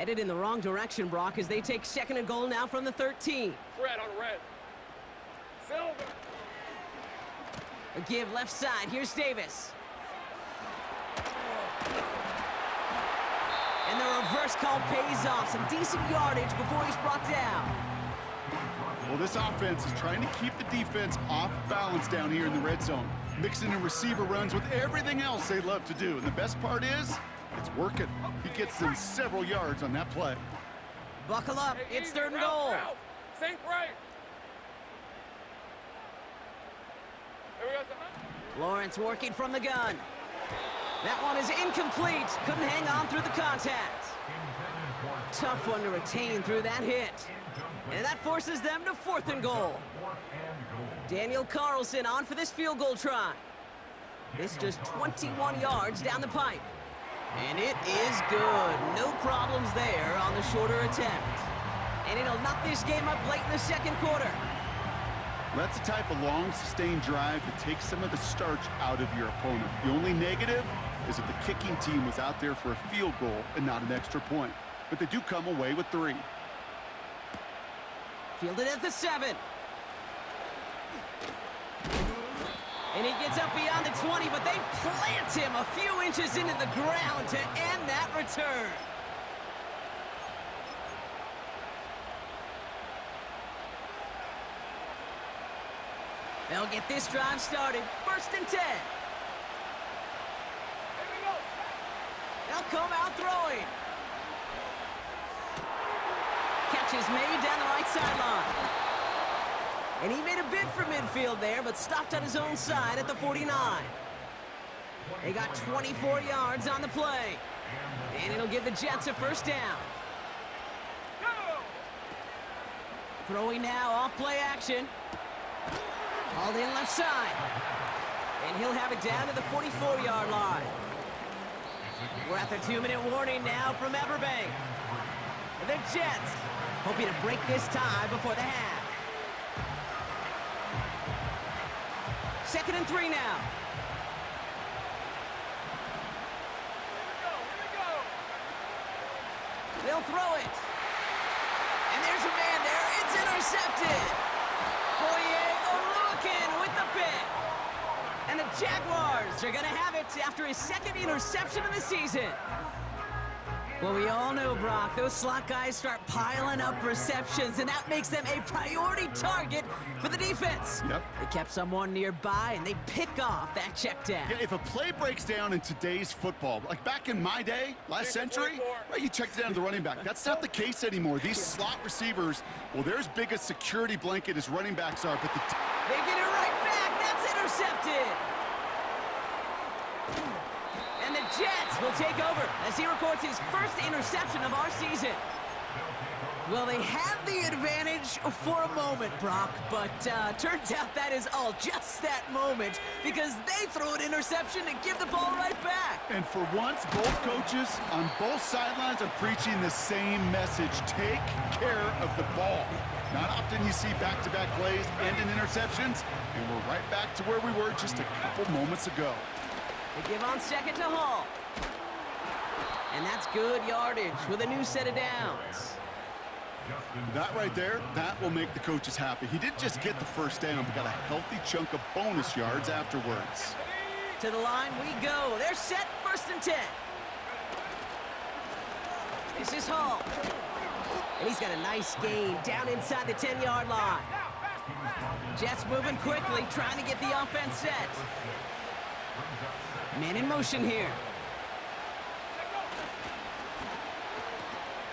Headed in the wrong direction, Brock, as they take second and goal now from the 13. Red on red. Silver. A give left side. Here's Davis. And the reverse call pays off. Some decent yardage before he's brought down. Well, this offense is trying to keep the defense off balance down here in the red zone, mixing in receiver runs with everything else they love to do. And the best part is, it's working. He gets them several yards on that play. Buckle up. Hey, it's easy, third and route, goal. route. Sink right. Here we go, son. Lawrence working from the gun. That one is incomplete. Couldn't hang on through the contact. Tough one to retain through that hit. And that forces them to fourth and goal. Daniel Carlson on for this field goal try. This just 21 yards down the pipe. And it is good. No problems there on the shorter attempt. And it'll knock this game up late in the second quarter. That's the type of long, sustained drive that takes some of the starch out of your opponent. The only negative is that the kicking team was out there for a field goal and not an extra point. But they do come away with 3. Fielded at the 7. And he gets up beyond the 20, but they plant him a few inches into the ground to end that return. They'll get this drive started. First and 10. They'll come out throwing. Catch is made down the right sideline. And he made a bid for midfield there, but stopped on his own side at the 49. They got 24 yards on the play. And it'll give the Jets a first down. Throwing now off play action. Hauled in left side. And he'll have it down to the 44-yard line. We're at the 2-minute warning now from Everbank. The Jets hoping to break this tie before the half. Second and 3 now. They'll throw it. And there's a man there. It's intercepted. Foye with the pick. And the Jaguars are going to have it after his second interception of the season. Well, we all know, Brock, those slot guys start piling up receptions, and that makes them a priority target for the defense. Yep. They kept someone nearby, and they pick off that check down. Yeah, if a play breaks down in today's football, like back in my day, last century, well, you checked it down to the running back. That's not the case anymore. These slot receivers, well, they're as big a security blanket as running backs are, but they get it right back. That's intercepted. And the Jets will take over as he records his first interception of our season. Well, they had the advantage for a moment, Brock, but turns out that is all just that moment because they throw an interception and give the ball right back. And for once, both coaches on both sidelines are preaching the same message. Take care of the ball. Not often you see back-to-back plays end in interceptions, and we're right back to where we were just a couple moments ago. They give on second to Hall. And that's good yardage with a new set of downs. That right there, that will make the coaches happy. He didn't just get the first down, but got a healthy chunk of bonus yards afterwards. To the line we go. They're set, first and 10. This is Hall. And he's got a nice gain down inside the 10-yard line. Jets moving quickly, trying to get the offense set. Man in motion here.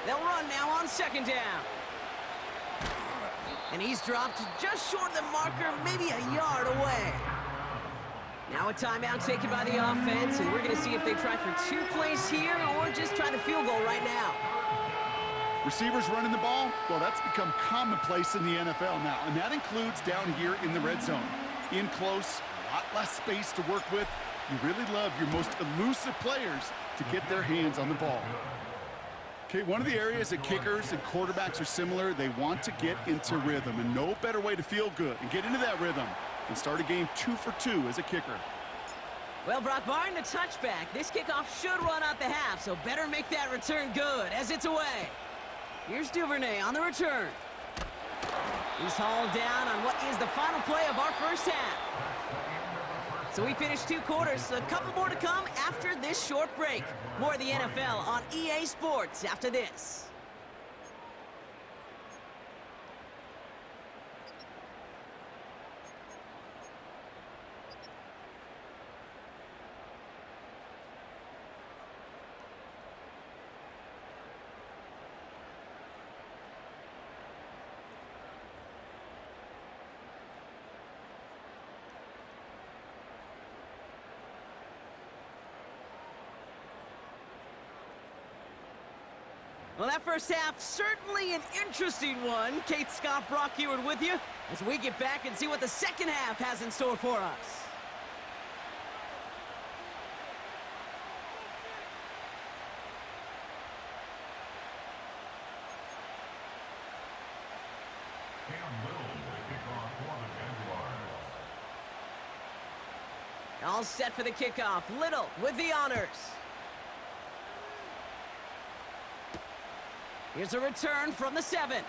They'll run now on second down. And he's dropped just short of the marker, maybe a yard away. Now a timeout taken by the offense, and we're going to see if they try for 2 plays here or just try the field goal right now. Receivers running the ball, well, that's become commonplace in the NFL now, and that includes down here in the red zone. In close, a lot less space to work with. You really love your most elusive players to get their hands on the ball. Okay, one of the areas that kickers and quarterbacks are similar, they want to get into rhythm, and no better way to feel good and get into that rhythm than start a game 2 for 2 as a kicker. Well, Brock, barring the touchback, this kickoff should run out the half, so better make that return good as it's away. Here's Duvernay on the return. He's hauled down on what is the final play of our first half. So we finished 2 quarters, a couple more to come after this short break. More of the NFL on EA Sports after this. Well, that first half, certainly an interesting one. Kate, Scott, Brock Eward with you as we get back and see what the second half has in store for us. All set for the kickoff. Little with the honors. Here's a return from the 7.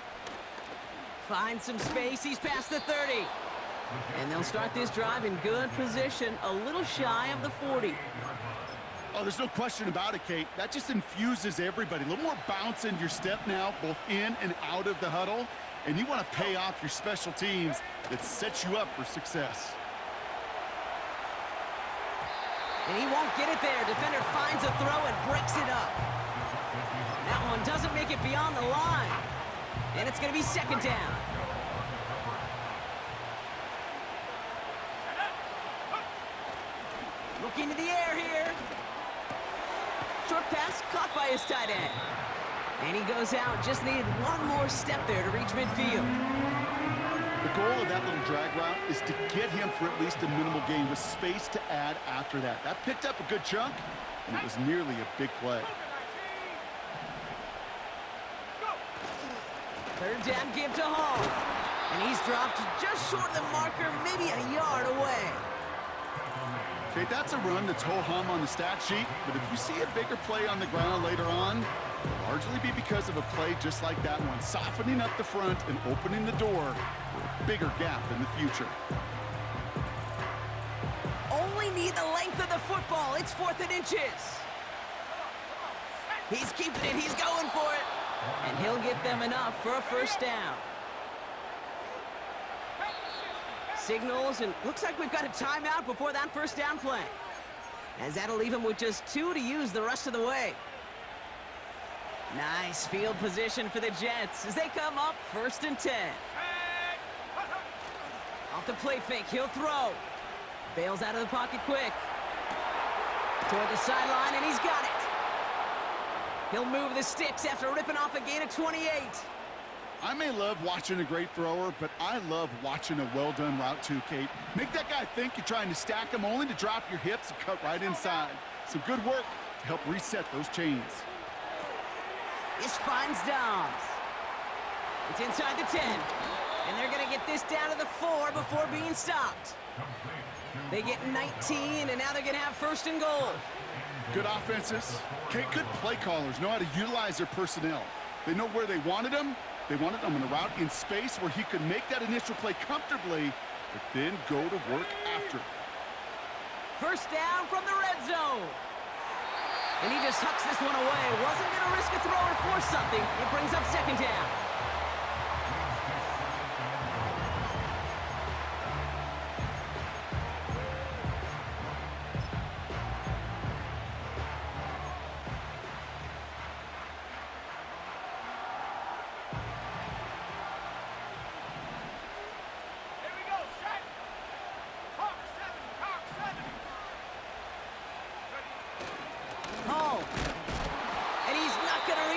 Finds some space. He's past the 30. And they'll start this drive in good position, a little shy of the 40. Oh, there's no question about it, Kate. That just infuses everybody. A little more bounce in your step now, both in and out of the huddle. And you want to pay off your special teams that sets you up for success. And he won't get it there. Defender finds a throw and breaks it up. That one doesn't make it beyond the line. And it's going to be second down. Looking to the air here. Short pass caught by his tight end. And he goes out. Just needed one more step there to reach midfield. The goal of that little drag route is to get him for at least a minimal gain with space to add after that. That picked up a good chunk, and it was nearly a big play. Third down give to Hall. And he's dropped just short of the marker, maybe a yard away. Okay, that's a run that's ho-hum on the stat sheet, but if you see a bigger play on the ground later on, it'll largely be because of a play just like that one, softening up the front and opening the door for a bigger gap in the future. Only need the length of the football. It's 4th and inches. He's keeping it. He's going for it. And he'll get them enough for a first down. Signals, and looks like we've got a timeout before that first down play. As that'll leave him with just 2 to use the rest of the way. Nice field position for the Jets as they come up 1st and 10. Off the play fake, he'll throw. Bails out of the pocket quick. Toward the sideline, and he's got it. He'll move the sticks after ripping off a gain of 28. I may love watching a great thrower, but I love watching a well-done route too, Kate. Make that guy think you're trying to stack him only to drop your hips and cut right inside. Some good work to help reset those chains. This finds Dobbs. It's inside the 10. And they're going to get this down to the 4 before being stopped. They get 19, and now they're going to have 1st and goal. Good offenses. Kate, good play callers know how to utilize their personnel. They know where they wanted them. They wanted them in a route in space where he could make that initial play comfortably, but then go to work after. First down from the red zone. And he just hucks this one away. Wasn't going to risk a throw or force something. It brings up second down.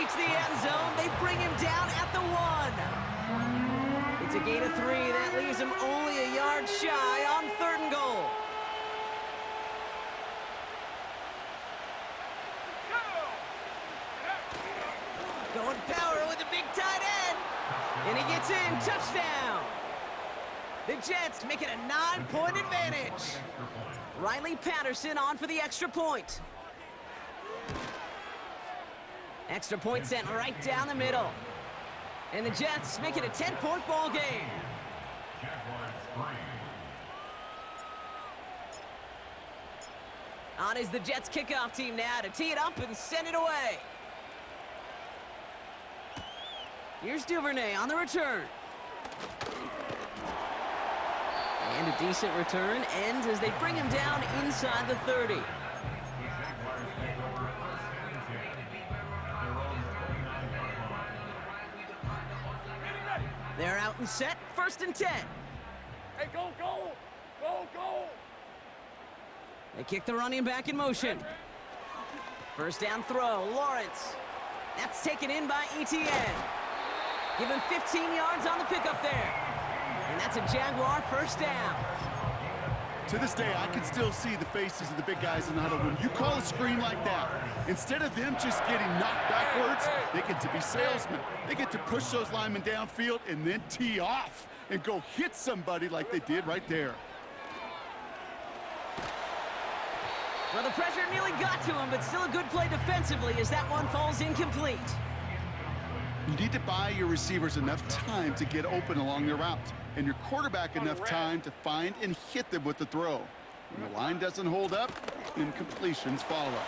The end zone. They bring him down at the 1. It's a gain of 3. That leaves him only a yard shy on 3rd and goal. Going power with the big tight end. And he gets in. Touchdown. The Jets make it a 9-point advantage. Riley Patterson on for the extra point. Extra point sent right down the middle. And the Jets make it a 10-point ball game. On is the Jets kickoff team now to tee it up and send it away. Here's Duvernay on the return. And a decent return ends as they bring him down inside the 30. They're out and set, 1st and 10. Hey, go, go, go, go. They kick the running back in motion. First down throw, Lawrence. That's taken in by Etienne. Give him 15 yards on the pickup there. And that's a Jaguar first down. To this day, I can still see the faces of the big guys in the huddle. When you call a screen like that, instead of them just getting knocked backwards, they get to be salesmen. They get to push those linemen downfield and then tee off and go hit somebody like they did right there. Well, the pressure nearly got to him, but still a good play defensively as that one falls incomplete. You need to buy your receivers enough time to get open along their route, and your quarterback enough time to find and hit them with the throw. When the line doesn't hold up, incompletions follow.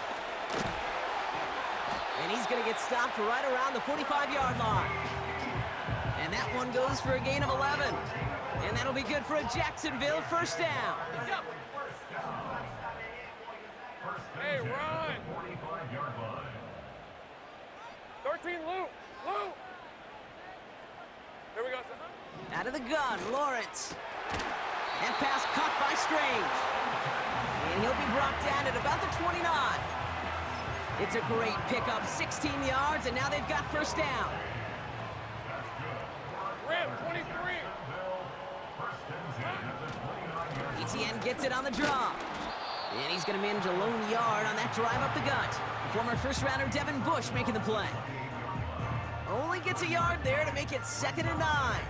And he's going to get stopped right around the 45-yard line. And that one goes for a gain of 11. And that'll be good for a Jacksonville first down. Hey, run. 13, Luke. Luke. Here we go, son. Out of the gun, Lawrence. That pass caught by Strange. And he'll be brought down at about the 29. It's a great pickup, 16 yards, and now they've got first down. Rip, 23. Etienne gets it on the draw. And he's going to manage a lone yard on that drive up the gut. Former first-rounder Devin Bush making the play. Only gets a yard there to make it 2nd and 9.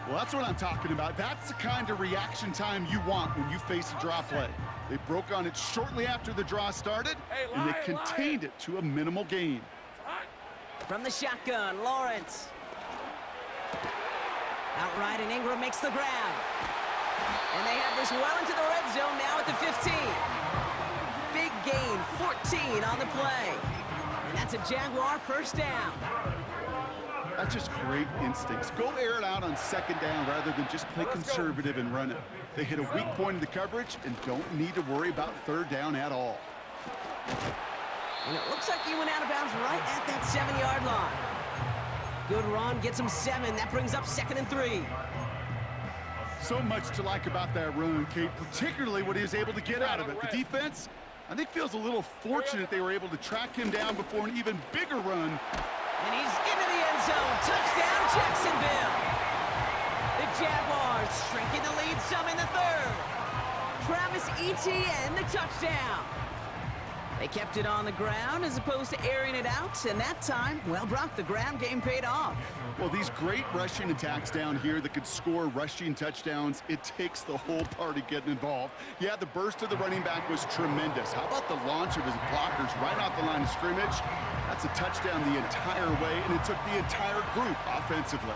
Well, that's what I'm talking about. That's the kind of reaction time you want when you face a draw play. They broke on it shortly after the draw started, and they contained it to a minimal gain. From the shotgun, Lawrence. Outright, and Ingram makes the grab. And they have this well into the red zone now at the 15. Big gain, 14 on the play. And that's a Jaguar first down. That's just great instincts. Go air it out on 2nd down rather than just play conservative and run it. They hit a weak point in the coverage and don't need to worry about 3rd down at all. And it looks like he went out of bounds right at that 7-yard line. Good run, gets him 7. That brings up 2nd and 3. So much to like about that run, Kate, particularly what he was able to get out of it. The defense, I think, feels a little fortunate they were able to track him down before an even bigger run. And he's into the end zone. Touchdown, Jacksonville. The Jaguars shrinking the lead some in the 3rd. Travis Etienne, the touchdown. They kept it on the ground as opposed to airing it out, and that time, well, Brock, the ground game paid off. Well, these great rushing attacks down here that could score rushing touchdowns, it takes the whole party getting involved. Yeah, the burst of the running back was tremendous. How about the launch of his blockers right off the line of scrimmage? That's a touchdown the entire way, and it took the entire group offensively.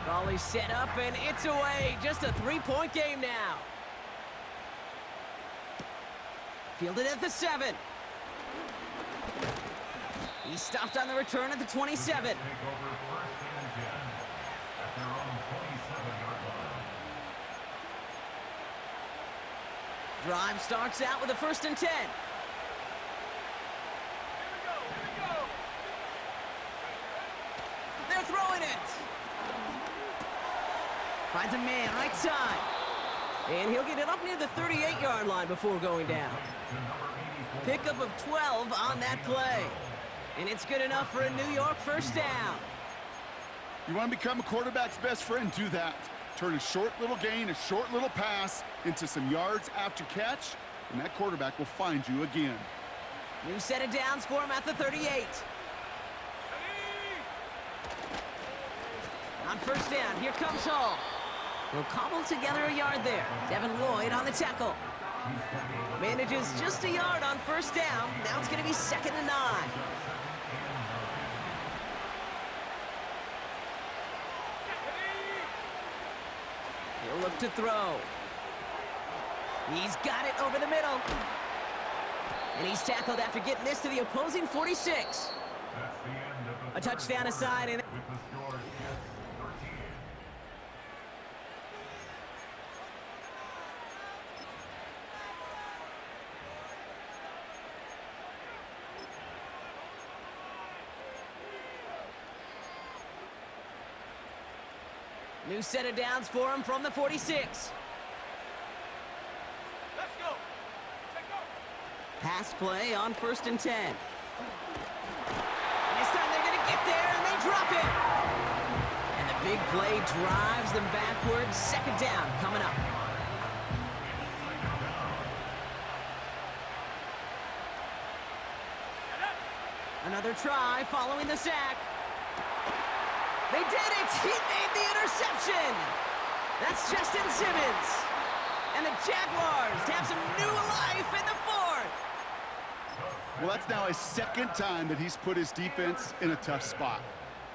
Ball is set up, and it's away. Just a 3-point game now. Fielded at the 7. He's stopped on the return at the 27. Drive starts out with a 1st and 10. They're throwing it. Finds a man right side. And he'll get it up near the 38-yard line before going down. Pickup of 12 on that play. And it's good enough for a New York first down. You want to become a quarterback's best friend? Do that. Turn a short little gain, a short little pass into some yards after catch, and that quarterback will find you again. New set of downs for him at the 38. On first down, here comes Hall. He'll cobble together a yard there. Devin Lloyd on the tackle. Manages just a yard on first down. Now it's going to be 2nd and 9. He'll look to throw. He's got it over the middle. And he's tackled after getting this to the opposing 46. A touchdown aside. And new set of downs for him from the 46. Let's go. Let's go. Pass play on 1st and 10. And this time they're going to get there, and they drop it. And the big play drives them backwards. 2nd down coming up. Another try following the sack. They did it! He made the interception! That's Justin Simmons. And the Jaguars have some new life in the 4th. Well, that's now his 2nd time that he's put his defense in a tough spot.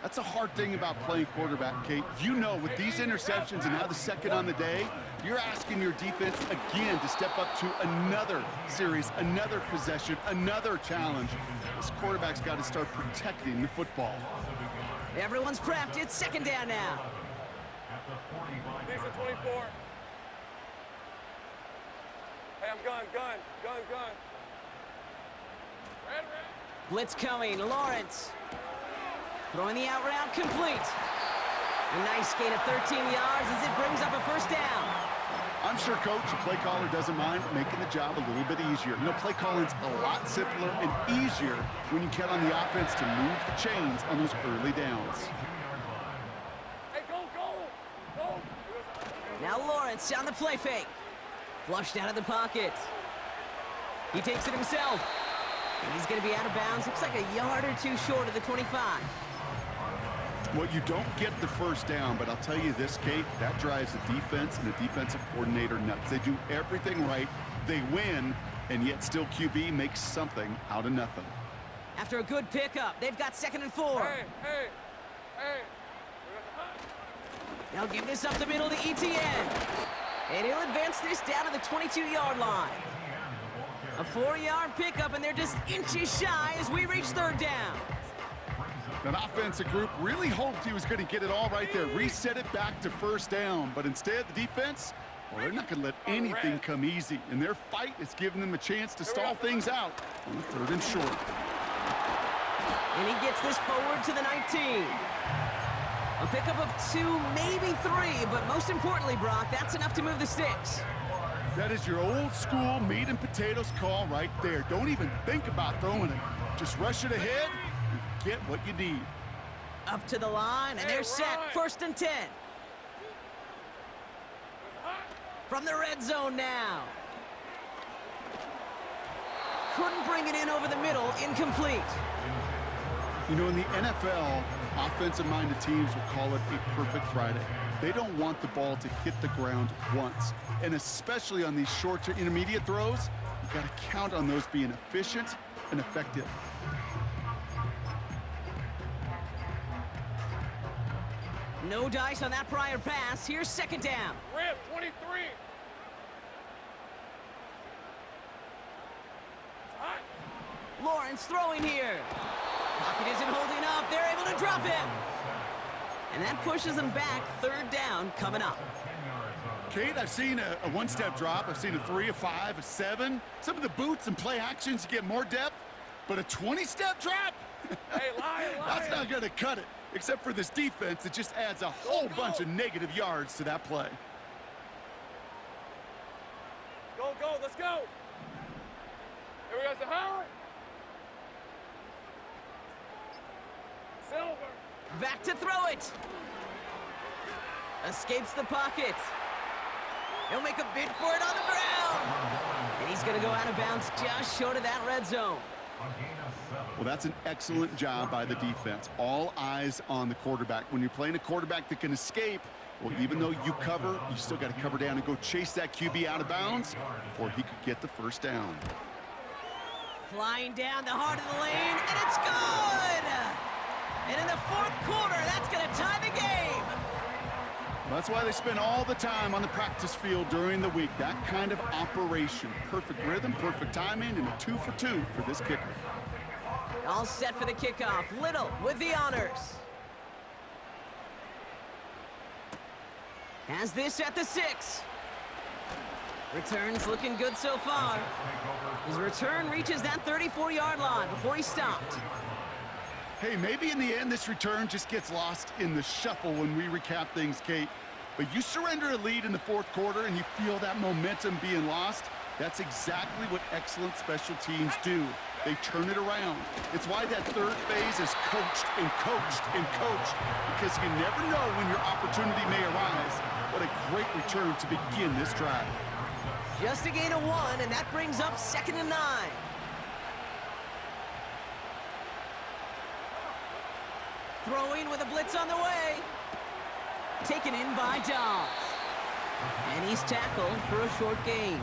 That's a hard thing about playing quarterback, Kate. You know, with these interceptions and now the 2nd on the day, you're asking your defense again to step up to another series, another possession, another challenge. This quarterback's got to start protecting the football. Everyone's prepped. It's 2nd down now. These are 24. Hey, I'm gun. Red. Blitz coming. Lawrence. Throwing the out route complete. A nice gain of 13 yards as it brings up a 1st down. I'm sure, Coach, the play caller doesn't mind making the job a little bit easier. You know, play calling's a lot simpler and easier when you count on the offense to move the chains on those early downs. Hey, go. Now Lawrence on the play fake. Flushed out of the pocket. He takes it himself. And he's going to be out of bounds. Looks like a yard or 2 short of the 25. Well, you don't get the 1st down, but I'll tell you this, Kate, that drives the defense and the defensive coordinator nuts. They do everything right, they win, and yet still QB makes something out of nothing. After a good pickup, they've got 2nd and 4. Hey. They'll give this up the middle to ETN. And he'll advance this down to the 22-yard line. A 4-yard pickup, and they're just inches shy as we reach 3rd down. That offensive group really hoped he was going to get it all right there, reset it back to 1st down. But instead, the defense, well, they're not going to let anything come easy. And their fight is giving them a chance to stall things out on the 3rd and short. And he gets this forward to the 19. A pickup of 2, maybe 3, but most importantly, Brock, that's enough to move the sticks. That is your old school meat and potatoes call right there. Don't even think about throwing it. Just rush it ahead and get what you need. Up to the line, and they're set. 1st and 10. From the red zone now. Couldn't bring it in over the middle. Incomplete. You know, in the NFL, offensive-minded teams will call it a perfect Friday. They don't want the ball to hit the ground once. And especially on these short to intermediate throws, you've got to count on those being efficient and effective. No dice on that prior pass. Here's 2nd down. Rip, 23. Hot. Lawrence throwing here. Pocket isn't holding up. They're able to drop him. And that pushes them back. 3rd down coming up. Kate, I've seen a one-step drop. I've seen a 3, a 5, a 7. Some of the boots and play actions, you get more depth. But a 20-step drop? Hey, lion. That's not going to cut it. Except for this defense, it just adds a whole bunch of negative yards to that play. Go, let's go. Here we go, Sahara. Silver. Back to throw it. Escapes the pocket. He'll make a bid for it on the ground. And he's going to go out of bounds just short of that red zone. Well, that's an excellent job by the defense. All eyes on the quarterback. When you're playing a quarterback that can escape, well, even though you cover, you still got to cover down and go chase that QB out of bounds before he could get the first down. Flying down the heart of the lane, and it's good! And in the fourth quarter, that's going to tie the game. That's why they spend all the time on the practice field during the week. That kind of operation. Perfect rhythm, perfect timing, and a 2 for 2 for this kicker. All set for the kickoff. Little with the honors. Has this at the 6. Return's looking good so far. His return reaches that 34-yard line before he stopped. Hey, maybe in the end this return just gets lost in the shuffle when we recap things, Kate. But you surrender a lead in the fourth quarter and you feel that momentum being lost. That's exactly what excellent special teams do. They turn it around. It's why that third phase is coached and coached and coached, because you never know when your opportunity may arise. What a great return to begin this drive. Just a gain of 1, and that brings up 2nd and 9. Throwing with a blitz on the way. Taken in by Dobbs. And he's tackled for a short gain.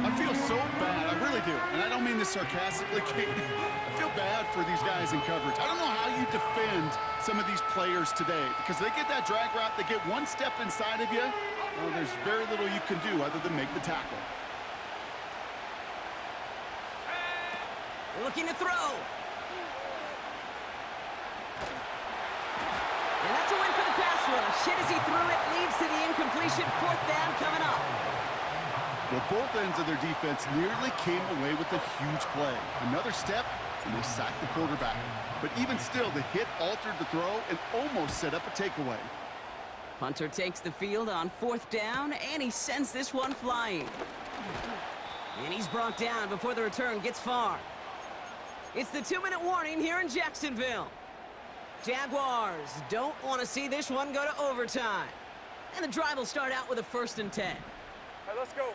I feel so bad, I really do. And I don't mean this sarcastically, Kate. I feel bad for these guys in coverage. I don't know how you defend some of these players today, because they get that drag route, they get one step inside of you, well, there's very little you can do other than make the tackle. Looking to throw. And that's a win for the pass rush. Hit as he threw it, leads to the incompletion. 4th down coming up. Well, both ends of their defense nearly came away with a huge play. Another step, and they sacked the quarterback. But even still, the hit altered the throw and almost set up a takeaway. Punter takes the field on 4th down, and he sends this one flying. And he's brought down before the return gets far. It's the 2-minute warning here in Jacksonville. Jaguars don't want to see this one go to overtime. And the drive will start out with a 1st and 10. Hey, let's go.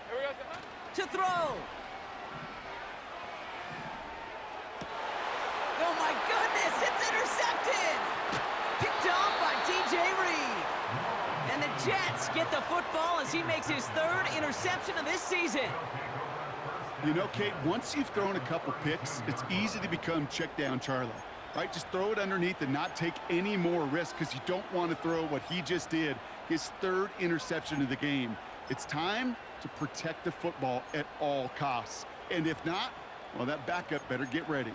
Here we go. To throw. Oh my goodness, it's intercepted! Picked off by DJ Reed. And the Jets get the football as he makes his 3rd interception of this season. You know, Kate, once you've thrown a couple picks, it's easy to become check down Charlie, right? Just throw it underneath and not take any more risk, because you don't want to throw what he just did, his 3rd interception of the game. It's time to protect the football at all costs. And if not, well, that backup better get ready.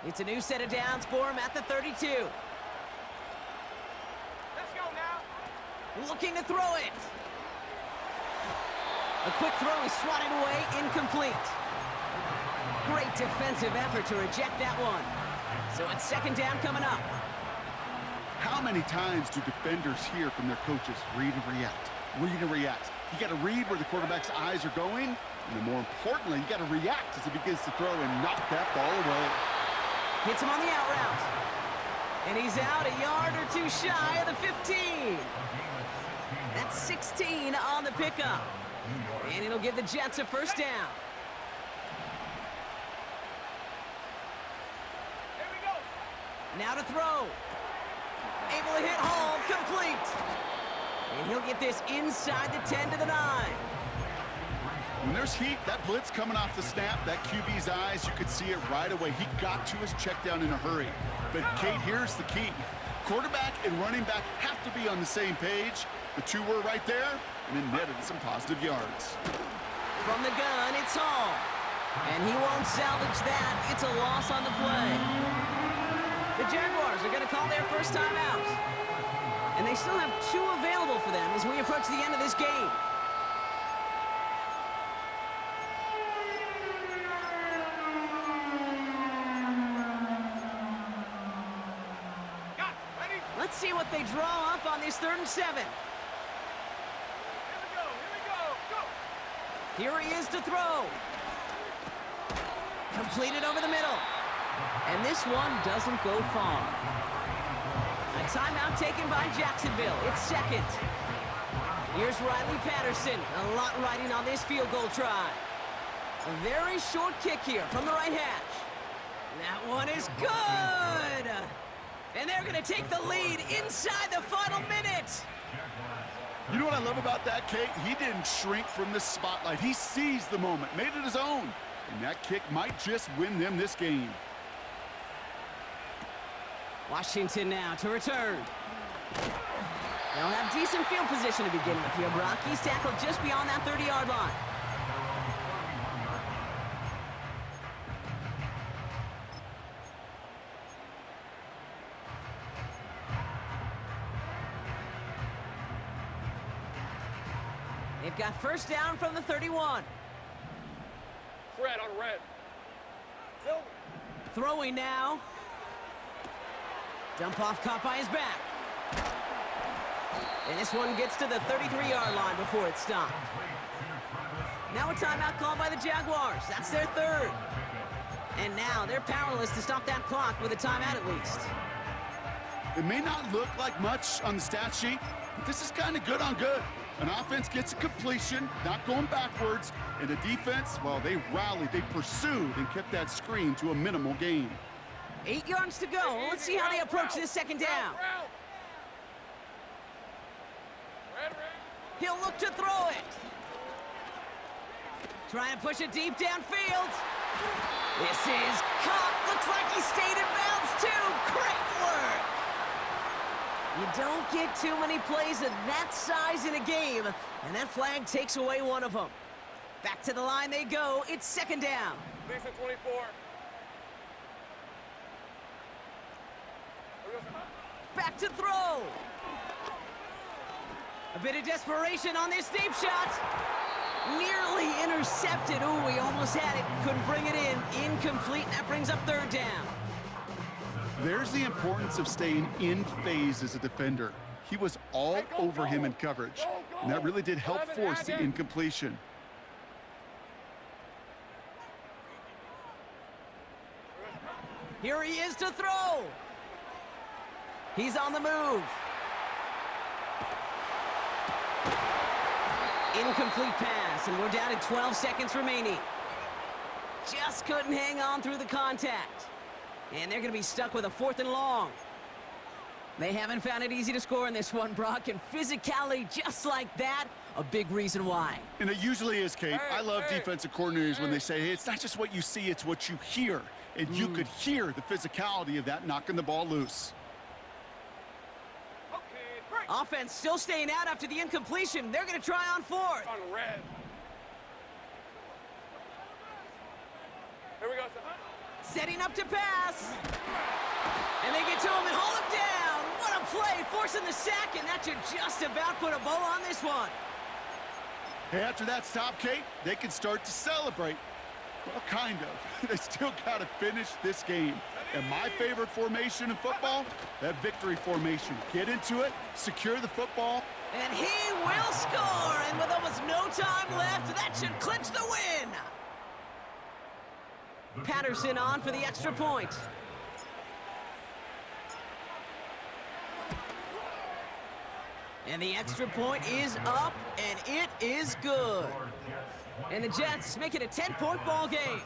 It's a new set of downs for him at the 32. Let's go now. Looking to throw it. A quick throw is swatted away, incomplete. Great defensive effort to reject that one. So it's 2nd down coming up. How many times do defenders hear from their coaches, read and react, read and react? You got to read where the quarterback's eyes are going, and then more importantly, you got to react as he begins to throw and knock that ball away. Hits him on the out route. And he's out a yard or 2 shy of the 15. That's 16 on the pickup. And it'll give the Jets a 1st down. Here we go. Now to throw. Able to hit home, complete. And he'll get this inside the 10 to the 9. When there's heat, that blitz coming off the snap, that QB's eyes, you could see it right away. He got to his check down in a hurry. But, Kate, here's the key. Quarterback and running back have to be on the same page. The two were right there, and then netted some positive yards. From the gun, it's Hall. And he won't salvage that. It's a loss on the play. The Jaguars are going to call their 1st time out. And they still have 2 available for them as we approach the end of this game. Let's see what they draw up on this 3rd and 7. Here we go. Go. Here he is to throw. Completed over the middle. And this one doesn't go far. A timeout taken by Jacksonville. It's 2nd. Here's Riley Patterson. A lot riding on this field goal try. A very short kick here from the right hash. That one is good! And they're going to take the lead inside the final minute. You know what I love about that, Kate? He didn't shrink from the spotlight. He seized the moment, made it his own. And that kick might just win them this game. Washington now to return. They'll have decent field position to begin with here, Brock. He's tackled just beyond that 30-yard line. They've got first down from the 31. Red on red. Silver. Throwing now. Dump off caught by his back. And this one gets to the 33-yard line before it's stopped. Now a timeout called by the Jaguars. That's their third. And now they're powerless to stop that clock with a timeout at least. It may not look like much on the stat sheet, but this is kind of good on good. An offense gets a completion, not going backwards, and a defense, well, they rallied, they pursued, and kept that screen to a minimal gain. 8 yards to go. Let's see how they approach this second down. He'll look to throw it. Trying to push it deep downfield. This is caught. Looks like he stayed in bounds too. Great work. You don't get too many plays of that size in a game, and that flag takes away one of them. Back to the line they go. It's second down. Lisa 24. Back to throw. A bit of desperation on this deep shot. Nearly intercepted. Ooh, he almost had it. Couldn't bring it in. Incomplete. That brings up third down. There's the importance of staying in phase as a defender. He was all over him in coverage, and that really did help force the incompletion. Here he is to throw. He's on the move. Incomplete pass, and we're down to 12 seconds remaining. Just couldn't hang on through the contact. And they're going to be stuck with a 4th and long. They haven't found it easy to score in this one, Brock, and physicality just like that, a big reason why. And it usually is, Kate. I love defensive coordinators when they say, hey, it's not just what you see, it's what you hear. And you could hear the physicality of that knocking the ball loose. Offense still staying out after the incompletion. They're going to try on 4th. On red. Here we go, son. Setting up to pass. And they get to him and haul him down. What a play, forcing the sack, and that should just about put a bow on this one. Hey, after that stop, Kate, they can start to celebrate. Well, kind of. They still got to finish this game. And my favorite formation in football, that victory formation. Get into it, secure the football. And he will score, and with almost no time left, that should clinch the win. Patterson on for the extra point. And the extra point is up, and it is good. And the Jets make it a 10-point ball game.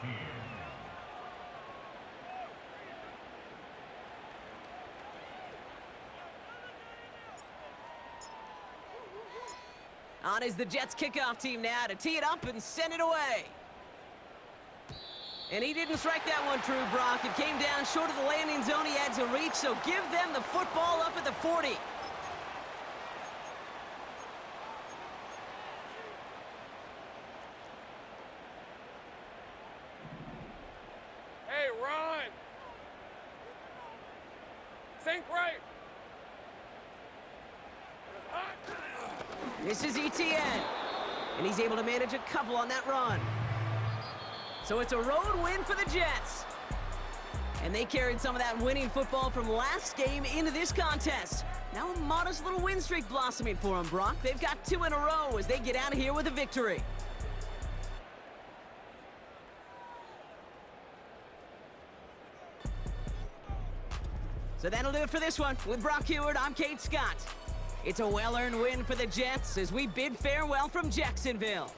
On is the Jets kickoff team now to tee it up and send it away. And he didn't strike that one true, Brock. It came down short of the landing zone he had to reach, so give them the football up at the 40. Hey, run! Sink right! This is ETN, and he's able to manage a couple on that run. So it's a road win for the Jets. And they carried some of that winning football from last game into this contest. Now a modest little win streak blossoming for them, Brock. They've got 2 in a row as they get out of here with a victory. So that'll do it for this one. With Brock Heward, I'm Kate Scott. It's a well-earned win for the Jets as we bid farewell from Jacksonville.